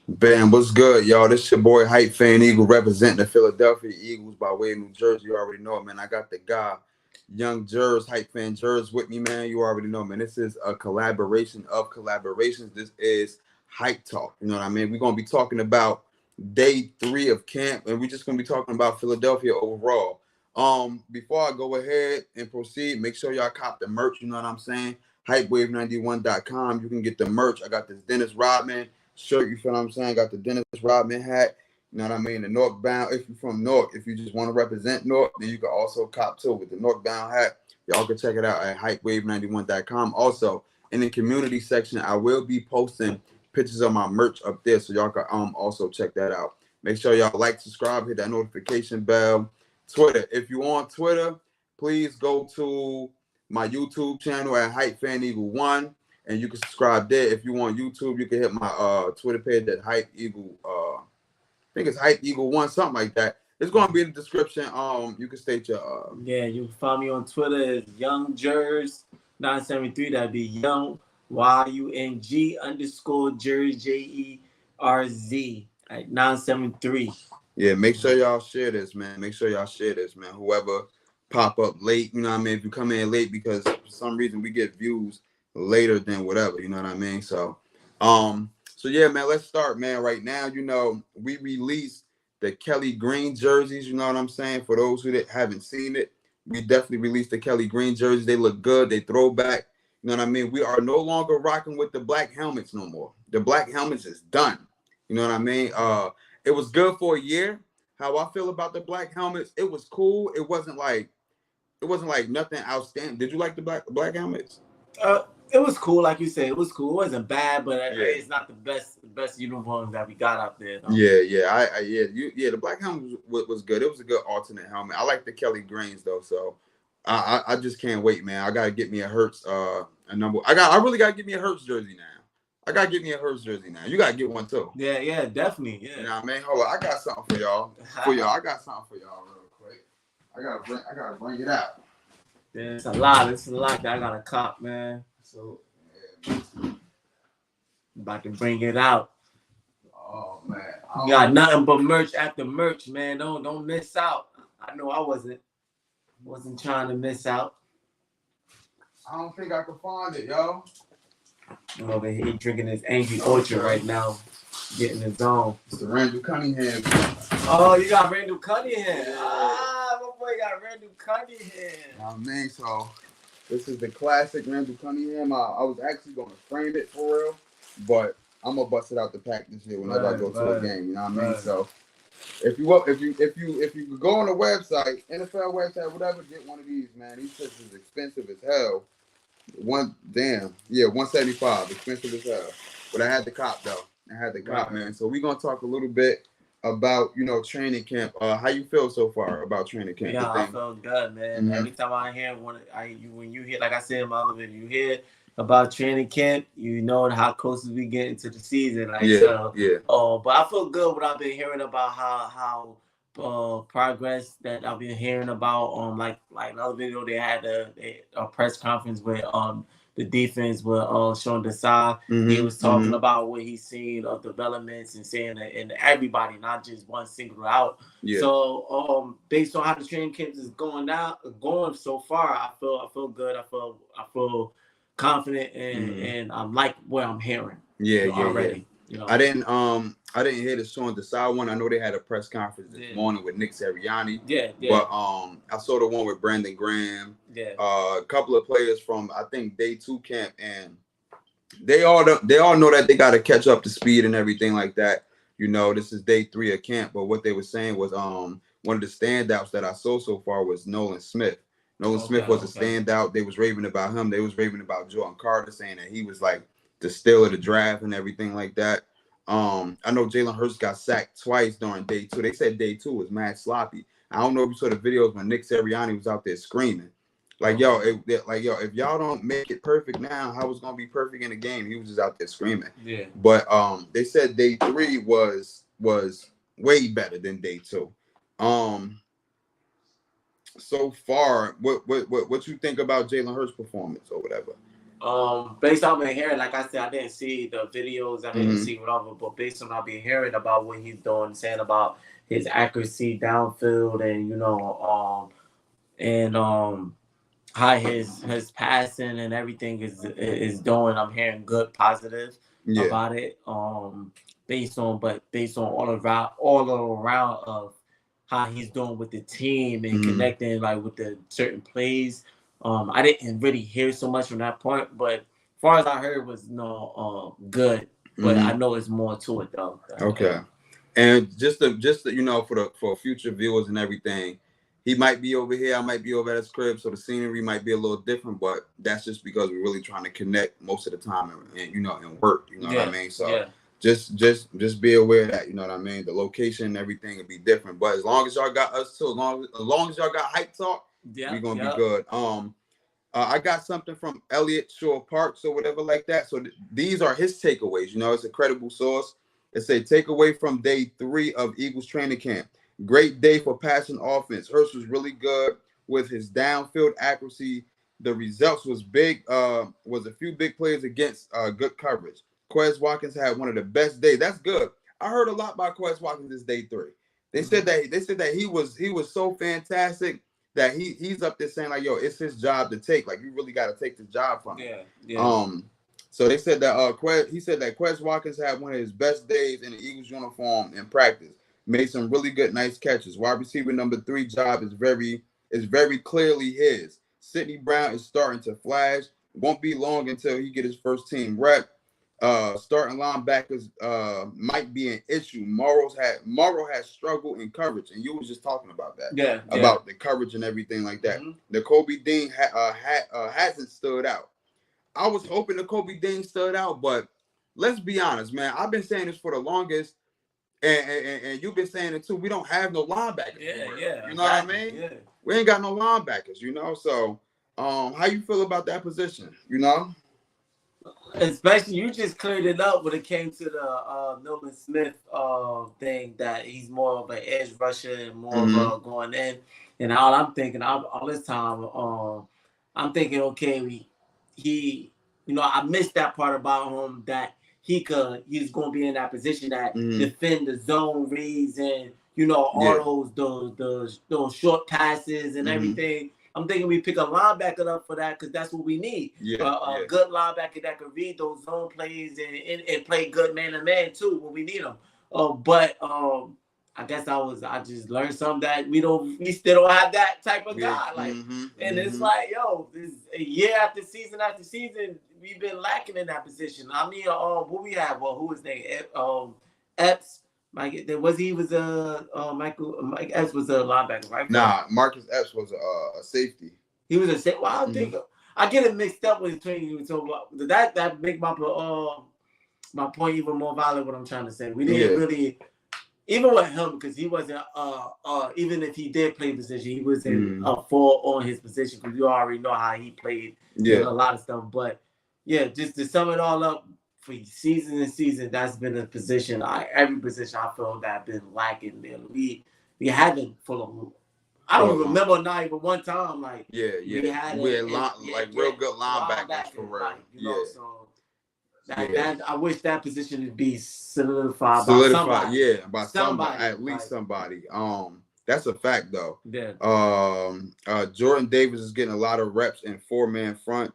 Bam, what's good, y'all? This your boy Hype Fan Eagle representing the Philadelphia Eagles by way of New Jersey. You already know it, man. I got the guy, Young Jers, Hype Fan Jers with me, man. You already know, man. This is a collaboration of collaborations. This is Hype Talk. You know what I mean? We're gonna be talking about day 3 of camp, and we're just gonna be talking about Philadelphia overall. Before I go ahead and proceed, make sure y'all cop the merch, you know what I'm saying? Hypewave91.com. You can get the merch. I got this Dennis Rodman shirt, you feel what I'm saying? Got the Dennis Rodman hat, you know what I mean? The Northbound, if you're from North, if you just want to represent North, then you can also cop too with the Northbound hat. Y'all can check it out at hypewave91.com. Also, in the community section, I will be posting pictures of my merch up there, so y'all can also check that out. Make sure y'all like, subscribe, hit that notification bell. Twitter, if you on Twitter, please go to my YouTube channel at Hype Fan Eagle 1, and you can subscribe there. If you want YouTube, you can hit my Twitter page at Hype Eagle. I think it's Hype Eagle 1, something like that. It's gonna be in the description. You can state your Yeah, you can find me on Twitter as Young Jers 973. That'd be Young YUNG _Jers JERZ at 973. Yeah, make sure y'all share this, man. Make sure y'all share this, man. Whoever pop up late, you know what I mean? If you come in late because for some reason we get views later than whatever, you know what I mean? So yeah, man, let's start, man. Right now, you know, we released the Kelly Green jerseys, you know what I'm saying? For those who haven't seen it, we definitely released the Kelly Green jerseys. They look good, they throwback. You know what I mean? We are no longer rocking with the black helmets no more. The black helmets is done. You know what I mean? It was good for a year. How I feel about the black helmets, it was cool. It wasn't like nothing outstanding. Did you like the black helmets? It was cool, like you said. It was cool. It wasn't bad, but Yeah. it's not the best uniforms that we got out there. Though. Yeah. The black helmet was good. It was a good alternate helmet. I like the Kelly Greens though, so I just can't wait, man. I gotta get me a Hurts a number. I really gotta get me a Hurts jersey now. I gotta get me a Hurts jersey now. You gotta get one too. Yeah, definitely. Yeah. You know what I mean? Hold on, I got something for y'all. I got something for y'all real quick. I gotta bring it out. It's a lot. It's a lot that I gotta cop, man. So yeah, I'm about to bring it out. Oh man, You got nothing but merch after merch, man. Don't miss out. I know I wasn't trying to miss out. I don't think I can find it, yo. I'm over here drinking this Angry Orchard right now, getting his own. It's the Randall Cunningham. Oh, you got Randall Cunningham. Yeah. My boy got Randall Cunningham. I mean, so this is the classic Randall Cunningham. I was actually going to frame it for real, but I'm gonna bust it out the pack this year whenever I go to a game. You know what I mean? So if you go on the website, NFL website, whatever, get one of these, man. These shits is expensive as hell. $175, expensive as hell. But I had the cop though. Man. So we're gonna talk a little bit about training camp. How you feel so far about training camp? Yeah, I feel good, man. Mm-hmm. Every time I hear when you hear, like I said in my other video, you hear about training camp, you know how close we get into the season. But I feel good what I've been hearing about how progress that I've been hearing about. Like another video, they had a press conference with the defense with Sean Desai. Mm-hmm. He was talking about what he's seen of developments and saying that, and everybody, not just one single out. Yeah. So based on how the training camp is going so far, I feel good. I feel confident and I like what I'm hearing. Already. Yeah. I didn't hear the Sean Desai one. I know they had a press conference this morning with Nick Sirianni. Yeah. But I saw the one with Brandon Graham. Yeah. A couple of players from I think day 2 camp, and they all know that they got to catch up to speed and everything like that. You know, this is day 3 of camp, but what they were saying was one of the standouts that I saw so far was Nolan Smith. Nolan Smith was a standout. They was raving about him. They was raving about Jordan Carter, saying that he was like the steal of the draft and everything like that. I know Jalen Hurts got sacked twice during day 2. They said day 2 was mad sloppy. I don't know if you saw the videos when Nick Sirianni was out there screaming. Like, if y'all don't make it perfect now, how it's gonna be perfect in the game? He was just out there screaming. Yeah. But they said day 3 was way better than day 2. So far, what you think about Jalen Hurts' performance or whatever? Based on my hearing, like I said, I didn't see the videos, I didn't see whatever, but based on what I've been hearing about what he's doing, saying about his accuracy downfield, and how his passing and everything is doing. I'm hearing good positive about it. Based on all around of how he's doing with the team and connecting like with the certain plays. I didn't really hear so much from that point, but as far as I heard was good. But I know it's more to it though. Okay. And just to for future viewers and everything, he might be over here, I might be over at his crib, so the scenery might be a little different, but that's just because we're really trying to connect most of the time and work, you know what I mean? So just be aware that, you know what I mean, the location and everything will be different. But as long as y'all got us too, as long as y'all got hype talk, we're gonna be good. I got something from Elliott Shore Parks or whatever like that. So these are his takeaways. You know, it's a credible source. It's a takeaway from day 3 of Eagles training camp. Great day for passing offense. Hurst was really good with his downfield accuracy. The results was big. Was a few big plays against good coverage. Quez Watkins had one of the best days. That's good. I heard a lot about Quez Watkins this day 3. They said that he was so fantastic that he's up there saying like, yo, it's his job to take. Like, you really got to take this job from him. So they said that Quez Watkins had one of his best days in the Eagles uniform in practice. Made some really good, nice catches. Wide receiver number 3 job is very clearly his. Sidney Brown is starting to flash. Won't be long until he get his first team rep. Starting linebackers might be an issue. Morrow has struggled in coverage, and you was just talking about that. About the coverage and everything like that. The Kobe Dean hasn't stood out. I was hoping the Kobe Dean stood out, but let's be honest, man. I've been saying this for the longest, and you've been saying it too. We don't have no linebackers. You know what I mean? Yeah. We ain't got no linebackers, you know. So, how you feel about that position? You know, especially you just cleared it up when it came to the Nolan Smith thing, that he's more of an edge rusher and more of going in. And all I'm thinking all this time, I'm thinking, okay, I missed that part about him, that he's going to be in that position that defend the zone reads and all those short passes and everything. I'm thinking we pick a linebacker up for that, because that's what we need. A good linebacker that can read those zone plays and play good man-to-man too when we need them. But I guess I just learned something, that we still don't have that type of guy. Like, and it's like, yo, this year after season, we've been lacking in that position. I mean, what we have? Well, who was name? Epps. Mike Epps was a linebacker, right? Nah, Marcus Epps was a safety. He was a safety. Well, I get it mixed up with between. So that make my point even more valid. What I'm trying to say, we didn't really, even with him, because he wasn't. Even if he did play position, he wasn't full on his position, because you already know how he played. A lot of stuff. But just to sum it all up, for season and season, that's been a position. Every position I feel that I've been lacking. We haven't I don't remember not even one time we had real good linebackers for real. Know, so that I wish that position would be solidified by somebody. By somebody, at least somebody. That's a fact though. Jordan Davis is getting a lot of reps in 4-man front.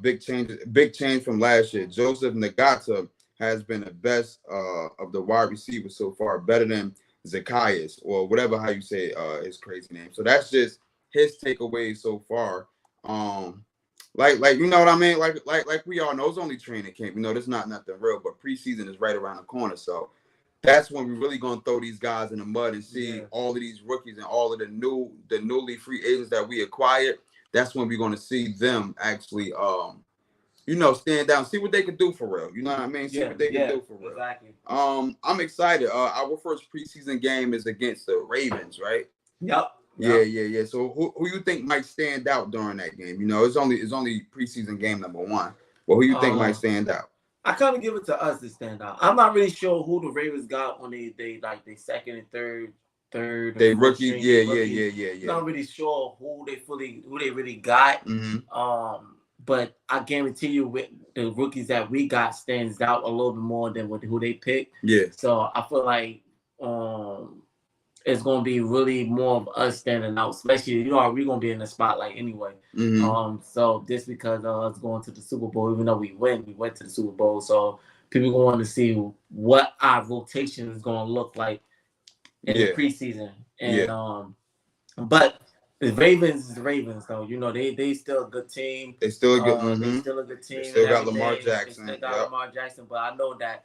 Big change from last year. Joseph Nagata has been the best of the wide receivers so far, better than Zacchaeus, or whatever how you say his crazy name. So that's just his takeaways so far. Like you know what I mean? Like we all know, it's only training camp. You know, there's not nothing real, but preseason is right around the corner. So that's when we're really gonna throw these guys in the mud and see all of these rookies and all of the newly free agents that we acquired. That's when we're going to see them actually, stand down, see what they can do for real. You know what I mean? See what they can do for real. Exactly. I'm excited. Our first preseason game is against the Ravens, right? Yep. Yeah. So who you think might stand out during that game? You know, it's only preseason game number 1. Well, who you think might stand out? I kind of give it to us to stand out. I'm not really sure who the Ravens got on they second and third. They rookie, yeah. Not really sure who they really got. but I guarantee you, with the rookies that we got, stands out a little bit more than who they picked. Yeah. So I feel like it's gonna be really more of us standing out, especially we're gonna be in the spotlight anyway. Mm-hmm. So just because of us going to the Super Bowl, even though we went to the Super Bowl, so people gonna want to see what our rotation is gonna look like in the preseason. And but the Ravens is the Ravens, though. They still a good team. They still a good. They still a good team. They still got Lamar Jackson. They still got Lamar Jackson, but I know that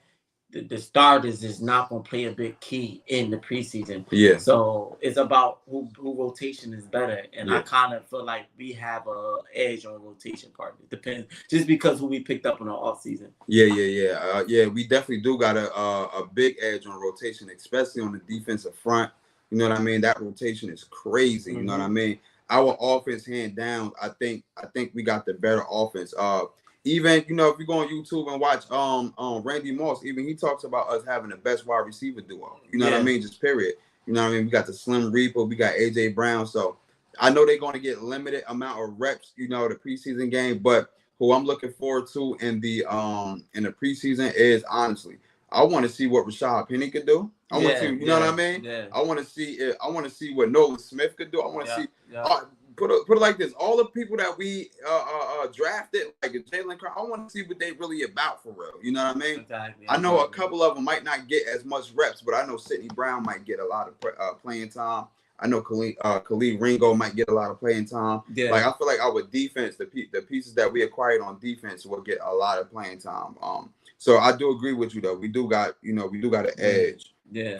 the starters is not going to play a big key in the preseason. Yeah. So it's about who rotation is better, and I kind of feel like we have a edge on rotation part. It depends, just because who we picked up in the offseason. Yeah. We definitely do got a big edge on rotation, especially on the defensive front. You know what I mean? That rotation is crazy. You know what I mean? Our offense, hand down, I think we got the better offense. Even if you go on YouTube and watch Randy Moss, even he talks about us having the best wide receiver duo. You know what I mean? Just period. You know what I mean? We got the Slim Reaper, we got AJ Brown. So I know they're going to get limited amount of reps, the preseason game. But who I'm looking forward to in the preseason is, honestly, I want to see what Rashad Penny could do. I want to see, you know what I mean? Yeah. I want to see what Nolan Smith could do. I want to see. Put it like this: all the people that we drafted, like Jalen Carter, I want to see what they really about for real. You know what I mean? Exactly. I know a couple of them might not get as much reps, but I know Sidney Brown might get a lot of playing time. I know Khalid Ringo might get a lot of playing time. Yeah. Like, I feel like our defense, the pieces that we acquired on defense, will get a lot of playing time. So I do agree with you though. We do got an edge. Yeah.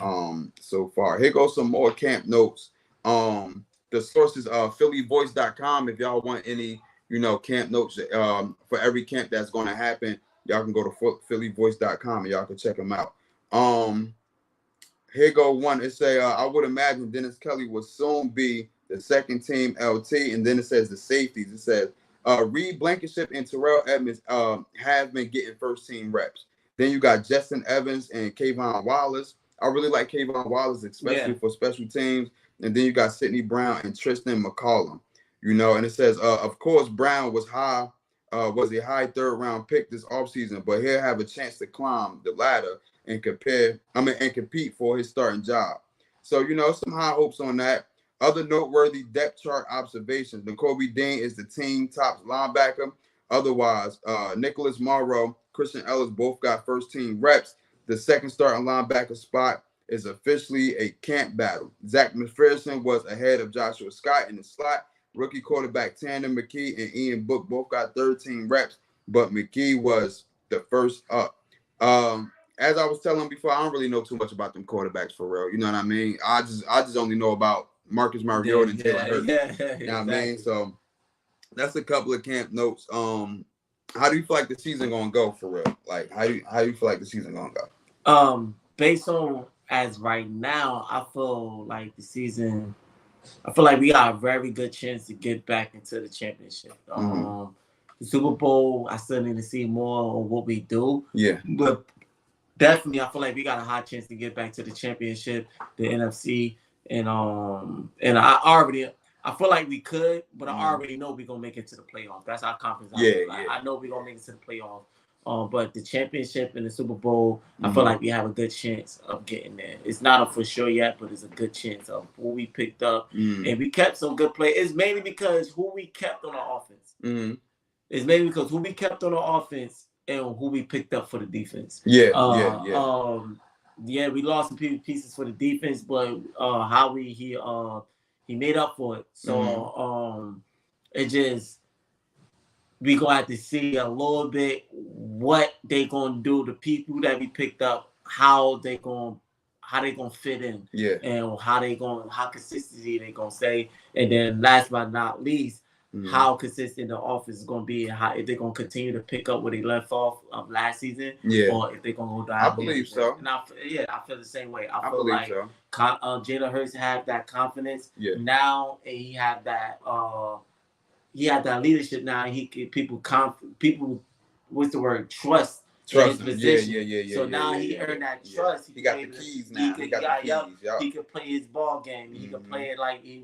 So far, here goes some more camp notes. The source is phillyvoice.com. If y'all want any, camp notes for every camp that's going to happen, y'all can go to phillyvoice.com and y'all can check them out. Here go one. It say, I would imagine Dennis Kelly will soon be the second team LT. And then it says the safeties. It says, Reed Blankenship and Terrell Edmonds have been getting first team reps. Then you got Justin Evans and Kayvon Wallace. I really like Kayvon Wallace, especially for special teams. And then you got Sidney Brown and Tristan McCollum. And it says, of course, Brown was a high third round pick this offseason, but he'll have a chance to climb the ladder and compete for his starting job. So, some high hopes on that. Other noteworthy depth chart observations: Nakobe Dean is the team top linebacker. Otherwise, Nicholas Morrow, Christian Ellis both got first team reps. The second starting linebacker spot is officially a camp battle. Zach McPherson was ahead of Joshua Scott in the slot. Rookie quarterback Tanner McKee and Ian Book both got 13 reps, but McKee was the first up. As I was telling before, I don't really know too much about them quarterbacks for real. You know what I mean? I just only know about Marcus Mariota and Jalen Hurts. You know what I mean? So that's a couple of camp notes. How do you feel like the season gonna go for real? Like, how do you feel like the season gonna go? Based on as right now, I feel like we got a very good chance to get back into the championship. The Super Bowl, I still need to see more of what we do. Yeah. But definitely, I feel like we got a high chance to get back to the championship, the NFC, and I feel like we could, but I already know we're gonna make it to the playoffs. That's how confident I feel. I know we're gonna make it to the playoffs. But the championship and the Super Bowl, I feel like we have a good chance of getting there. It's not a for sure yet, but it's a good chance of who we picked up. And we kept some good players. It's mainly because who we kept on the offense. It's mainly because who we kept on the offense and who we picked up for the defense. We lost some pieces for the defense, but how he made up for it. So it just, we gonna have to see a little bit what they gonna do. The people that we picked up, how they gonna fit in, and how consistency they gonna stay. And then last but not least, how consistent the offense is gonna be, and if they're gonna continue to pick up where they left off last season, or if they're gonna go down. I believe so. And I feel the same way. I feel like so. Jalen Hurts had that confidence now, and he had that. He had that leadership now. People, what's the word? Trust in his position. So now he earned that trust. He got the keys now. He could play his ball game. He could play it like he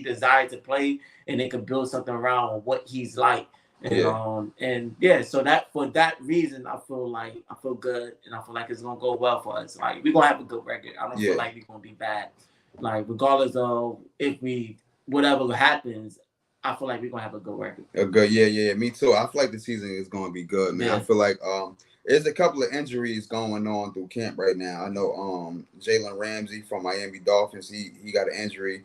desired to play, and they could build something around what he's like. And yeah, so that for that reason, I feel good, and I feel like it's gonna go well for us. Like we're gonna have a good record. I don't feel like we're gonna be bad. Like regardless of if we whatever happens, I feel like we're gonna have a good record. A good, yeah. Me too. I feel like the season is gonna be good, man. I feel like there's a couple of injuries going on through camp right now. I know Jalen Ramsey from Miami Dolphins, he got an injury.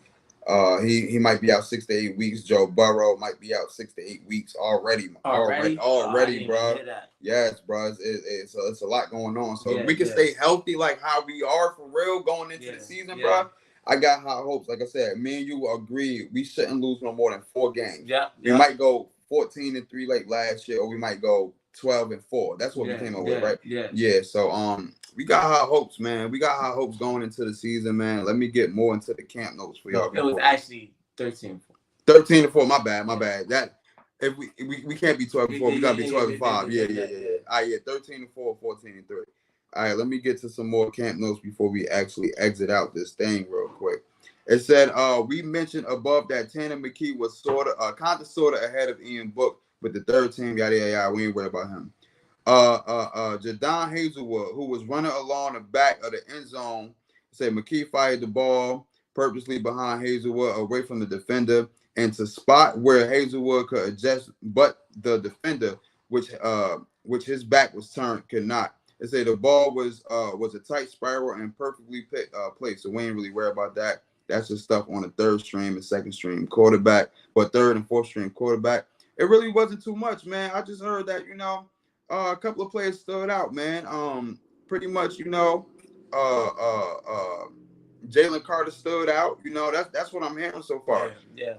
He might be out 6 to 8 weeks. Joe Burrow might be out 6 to 8 weeks already, bro. Yes, bro. It's a lot going on. So if we can stay healthy like how we are for real going into the season, bro. I got high hopes. Like I said, me and you agree we shouldn't lose no more than 4 games. We might go 14-3 like last year, or we might go 12-4. That's what we came up with, right? Yeah. So we got high hopes, man. We got high hopes going into the season, man. Let me get more into the camp notes for y'all. It was actually 13-4. 13-4. My bad. That if we can't be 12-4, we gotta be 12-5. Yeah. All right, 13-4, 14-3. All right, let me get to some more camp notes before we actually exit out this thing real quick. It said, we mentioned above that Tanner McKee was kind of ahead of Ian Book with the third team. Yada. We ain't worried about him. Jadon Hazelwood, who was running along the back of the end zone, said McKee fired the ball purposely behind Hazelwood away from the defender and to spot where Hazelwood could adjust, but the defender, which his back was turned, could not. They say the ball was a tight spiral and perfectly placed, so we ain't really worried about that. That's just stuff on the third string and second string quarterback, but third and fourth string quarterback. It really wasn't too much, man. I just heard that, a couple of players stood out, man. Pretty much, Jalen Carter stood out. That's what I'm hearing so far. Yeah.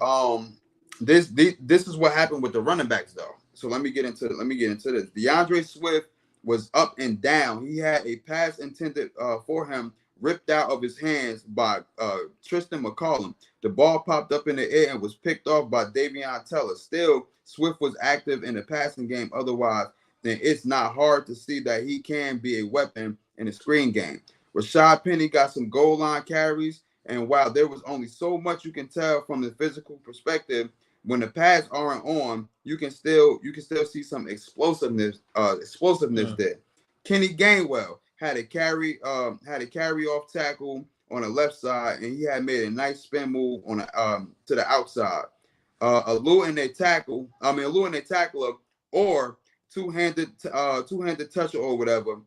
This is what happened with the running backs, though. So let me get into this. DeAndre Swift was up and down. He had a pass intended for him ripped out of his hands by Tristan McCollum. The ball popped up in the air and was picked off by Davion Teller. Still, Swift was active in the passing game. Otherwise, then it's not hard to see that he can be a weapon in the screen game. Rashad Penny got some goal line carries, and while there was only so much you can tell from the physical perspective, when the pads aren't on, you can still see some explosiveness there. Kenny Gainwell had a carry off tackle on the left side, and he had made a nice spin move on to the outside. Alou and their tackler, or two-handed toucher or whatever.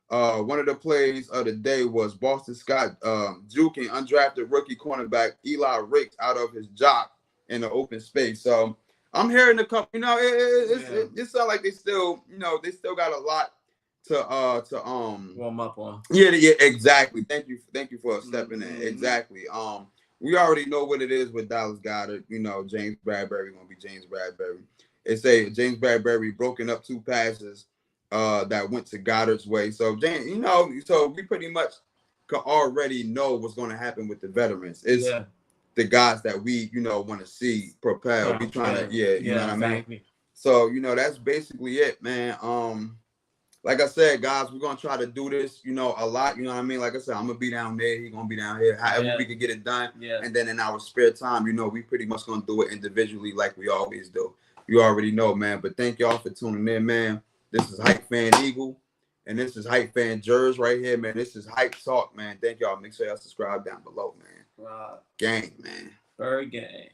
One of the plays of the day was Boston Scott juking undrafted rookie cornerback Eli Ricks out of his jock in the open space. So I'm hearing a couple. It sounds like they still got a lot to warm up on. Yeah, exactly. Thank you for stepping in. Exactly. We already know what it is with Dallas Goedert. James Bradbury gonna be James Bradbury. It's James Bradbury broken up 2 passes that went to Goddard's way. So so we pretty much can already know what's going to happen with the veterans. It's the guys that we want to see propel. We trying to you know what I mean. So that's basically it, man. Like I said, guys, we're gonna try to do this, a lot. You know what I mean? Like I said, I'm gonna be down there. He's gonna be down here. However we can get it done. Yeah. And then in our spare time, we pretty much gonna do it individually, like we always do. You already know, man. But thank y'all for tuning in, man. This is Hype Fan Eagle, and this is Hype Fan Jers right here, man. This is Hype Talk, man. Thank y'all. Make sure y'all subscribe down below, man. Wow. Gang, man. Very gang.